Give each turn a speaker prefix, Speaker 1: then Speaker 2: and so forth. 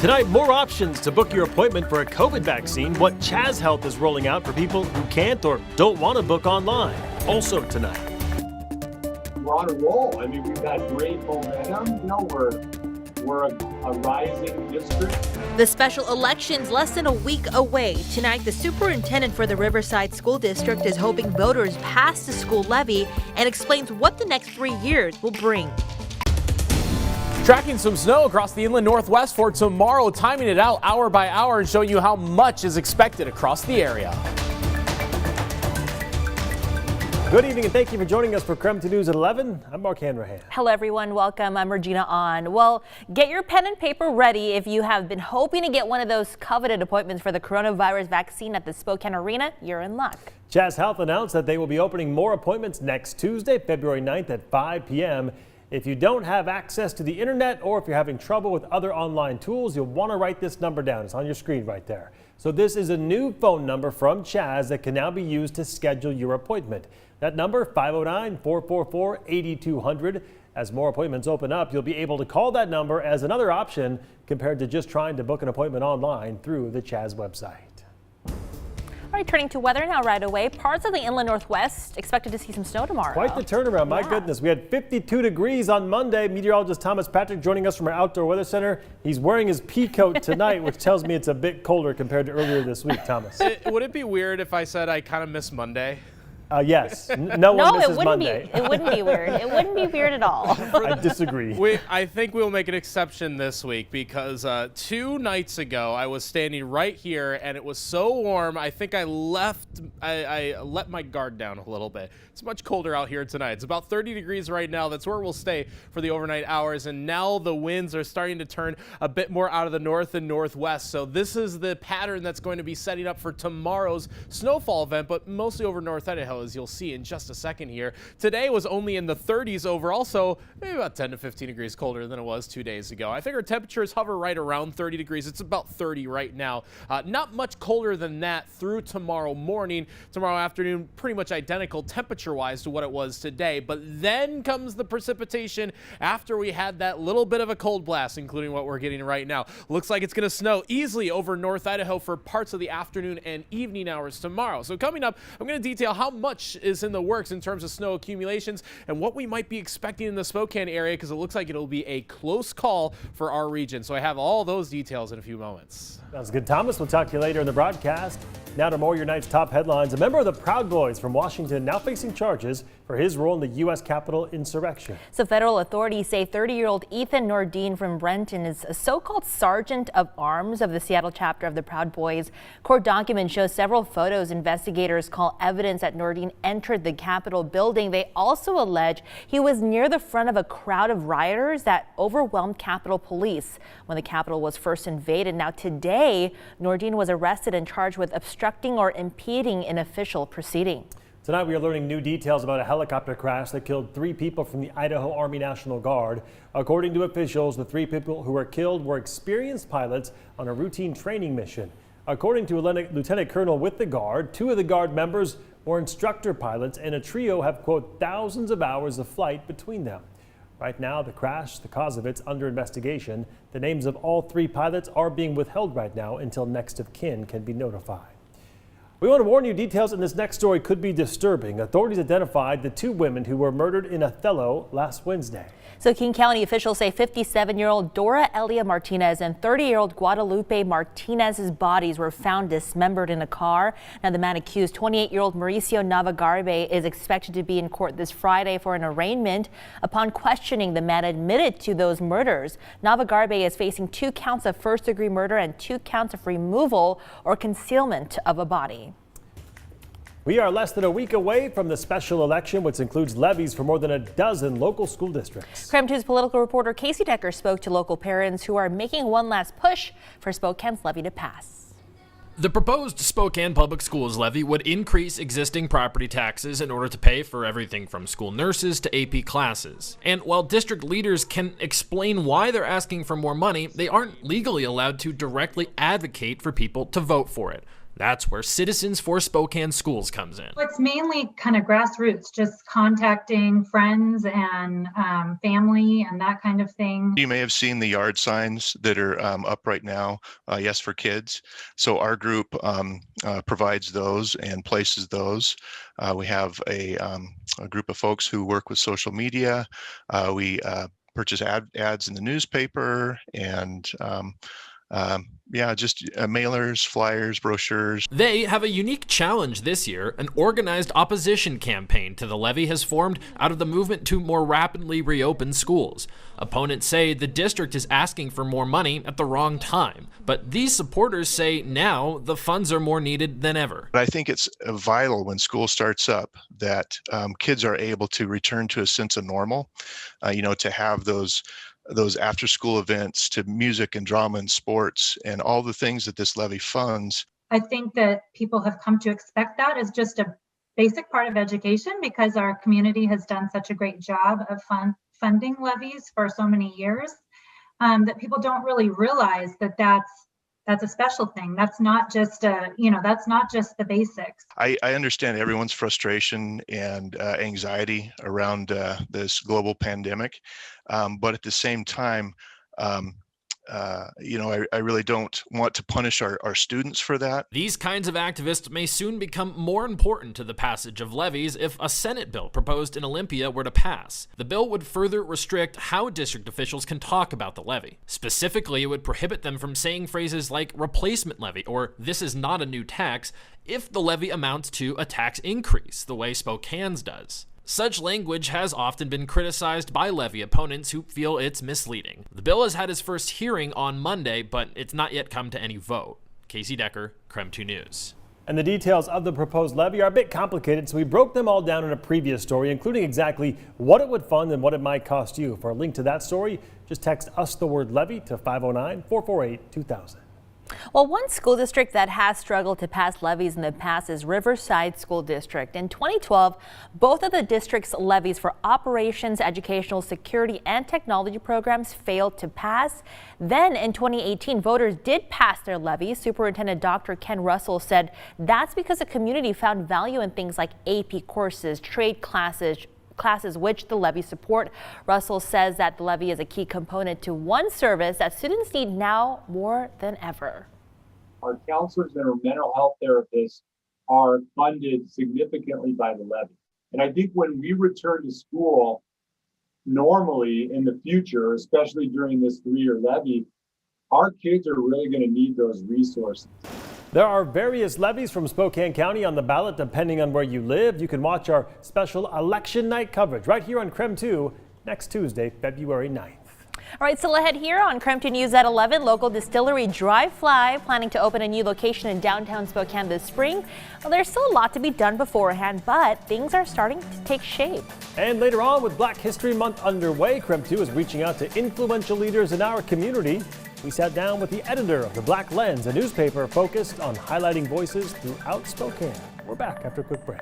Speaker 1: Tonight, more options to book your appointment for a COVID vaccine, what Chaz Health is rolling out for people who can't or don't want to book online. Also tonight.
Speaker 2: We're on a roll. I mean, we've got great momentum. You know, we're a rising district.
Speaker 3: The special election's less than a week away. Tonight, the superintendent for the Riverside School District is hoping voters pass the school levy and explains what the next 3 years will bring.
Speaker 4: Tracking some snow across the inland northwest for tomorrow, timing it out hour by hour and showing you how much is expected across the area.
Speaker 1: Good evening and thank you for joining us for KREM 2 News at 11. I'm Mark Hanrahan.
Speaker 5: Hello everyone, welcome. I'm Regina On. Well, get your pen and paper ready if you have been hoping to get one of those coveted appointments for the coronavirus vaccine at the Spokane Arena. You're in luck.
Speaker 1: Chaz Health announced that they will be opening more appointments next Tuesday, February 9th at 5 p.m. If you don't have access to the internet or if you're having trouble with other online tools, you'll want to write this number down. It's on your screen right there. So this is a new phone number from Chaz that can now be used to schedule your appointment. That number, 509-444-8200. As more appointments open up, you'll be able to call that number as another option compared to just trying to book an appointment online through the Chaz website.
Speaker 5: All right, turning to weather now right away. Parts of the inland northwest expected to see some snow tomorrow.
Speaker 1: Quite the turnaround, my goodness. We had 52 degrees on Monday. Meteorologist Thomas Patrick joining us from our outdoor weather center. He's wearing his pea coat tonight, which tells me it's a bit colder compared to earlier this week, Thomas.
Speaker 6: Would it be weird if I said I kind of miss Monday?
Speaker 1: Yes. No one misses
Speaker 5: it
Speaker 1: Monday.
Speaker 5: It wouldn't be weird. It wouldn't be weird at all.
Speaker 1: I disagree.
Speaker 6: I think we'll make an exception this week because 2 nights ago I was standing right here and it was so warm. I think I let my guard down a little bit. It's much colder out here tonight. It's about 30 degrees right now. That's where we'll stay for the overnight hours. And now the winds are starting to turn a bit more out of the north and northwest. So this is the pattern that's going to be setting up for tomorrow's snowfall event, but mostly over North Idaho, as you'll see in just a second here. Today was only in the 30s overall, so maybe about 10 to 15 degrees colder than it was 2 days ago. I think our temperatures hover right around 30 degrees. It's about 30 right now. Not much colder than that through tomorrow morning. Tomorrow afternoon, pretty much identical temperature-wise to what it was today. But then comes the precipitation after we had that little bit of a cold blast, including what we're getting right now. Looks like it's going to snow easily over North Idaho for parts of the afternoon and evening hours tomorrow. So coming up, I'm going to detail how much is in the works in terms of snow accumulations and what we might be expecting in the Spokane area, because it looks like it'll be a close call for our region. So I have all those details in a few moments.
Speaker 1: Sounds good, Thomas. We'll talk to you later in the broadcast. Now to more of your night's top headlines. A member of the Proud Boys from Washington now facing charges for his role in the U.S. Capitol insurrection.
Speaker 5: So federal authorities say 30-year-old Ethan Nordine from Brenton is a so-called sergeant of arms of the Seattle chapter of the Proud Boys. Court documents show several photos investigators call evidence that Nordine entered the Capitol building. They also allege he was near the front of a crowd of rioters that overwhelmed Capitol Police when the Capitol was first invaded. Now today, Nordine was arrested and charged with obstructing or impeding an official proceeding.
Speaker 1: Tonight we are learning new details about a helicopter crash that killed 3 people from the Idaho Army National Guard. According to officials, the 3 people who were killed were experienced pilots on a routine training mission. According to a lieutenant colonel with the Guard, 2 of the Guard members were instructor pilots, and a trio have, quote, thousands of hours of flight between them. Right now, the crash, the cause of it's under investigation. The names of all 3 pilots are being withheld right now until next of kin can be notified. We want to warn you, details in this next story could be disturbing. Authorities identified the 2 women who were murdered in Othello last Wednesday.
Speaker 5: So King County officials say 57-year-old Dora Elia Martinez and 30-year-old Guadalupe Martinez's bodies were found dismembered in a car. Now the man accused, 28-year-old Mauricio Navagarbe, is expected to be in court this Friday for an arraignment. Upon questioning, the man admitted to those murders. Navagarbe is facing 2 counts of first-degree murder and 2 counts of removal or concealment of a body.
Speaker 1: We are less than a week away from the special election, which includes levies for more than a dozen local school districts.
Speaker 5: KREM 2's political reporter Casey Decker spoke to local parents who are making one last push for Spokane's levy to pass.
Speaker 7: The proposed Spokane Public Schools levy would increase existing property taxes in order to pay for everything from school nurses to AP classes. And while district leaders can explain why they're asking for more money, they aren't legally allowed to directly advocate for people to vote for it. That's where Citizens for Spokane Schools comes in.
Speaker 8: It's mainly kind of grassroots, just contacting friends and family and that kind of thing.
Speaker 9: You may have seen the yard signs that are up right now, Yes for Kids. So our group provides those and places those. We have a group of folks who work with social media. We purchase ads in the newspaper and just mailers, flyers, brochures.
Speaker 7: They have a unique challenge this year. An organized opposition campaign to the levy has formed out of the movement to more rapidly reopen schools. Opponents say the district is asking for more money at the wrong time, but these supporters say now the funds are more needed than ever.
Speaker 9: I think it's vital when school starts up that kids are able to return to a sense of normal, to have those after school events, to music and drama and sports and all the things that this levy funds.
Speaker 8: I think that people have come to expect that as just a basic part of education because our community has done such a great job of funding levies for so many years, that people don't really realize that that's a special thing. That's not just that's not just the basics.
Speaker 9: I understand everyone's frustration and anxiety around this global pandemic, but at the same time, I really don't want to punish our students for that.
Speaker 7: These kinds of activists may soon become more important to the passage of levies if a Senate bill proposed in Olympia were to pass. The bill would further restrict how district officials can talk about the levy. Specifically, it would prohibit them from saying phrases like replacement levy or this is not a new tax if the levy amounts to a tax increase, the way Spokane's does. Such language has often been criticized by levy opponents who feel it's misleading. The bill has had its first hearing on Monday, but it's not yet come to any vote. Casey Decker, KREM 2 News.
Speaker 1: And the details of the proposed levy are a bit complicated, so we broke them all down in a previous story, including exactly what it would fund and what it might cost you. For a link to that story, just text us the word levy to 509-448-2000.
Speaker 5: Well, one school district that has struggled to pass levies in the past is Riverside School District. In 2012, both of the district's levies for operations, educational security, and technology programs failed to pass. Then in 2018, voters did pass their levies. Superintendent Dr. Ken Russell said that's because the community found value in things like AP courses, trade classes which the levy support. Russell says that the levy is a key component to one service that students need now more than ever.
Speaker 2: Our counselors and our mental health therapists are funded significantly by the levy. And I think when we return to school normally in the future, especially during this 3-year levy, our kids are really going to need those resources.
Speaker 1: There are various levies from Spokane County on the ballot depending on where you live. You can watch our special election night coverage right here on KREM 2 next Tuesday, February 9th.
Speaker 5: All right, still ahead here on KREM 2 News at 11, local distillery Dry Fly planning to open a new location in downtown Spokane this spring. Well, there's still a lot to be done beforehand, but things are starting to take shape.
Speaker 1: And later on, with Black History Month underway, KREM 2 is reaching out to influential leaders in our community. We sat down with the editor of The Black Lens, a newspaper focused on highlighting voices throughout Spokane. We're back after a quick break.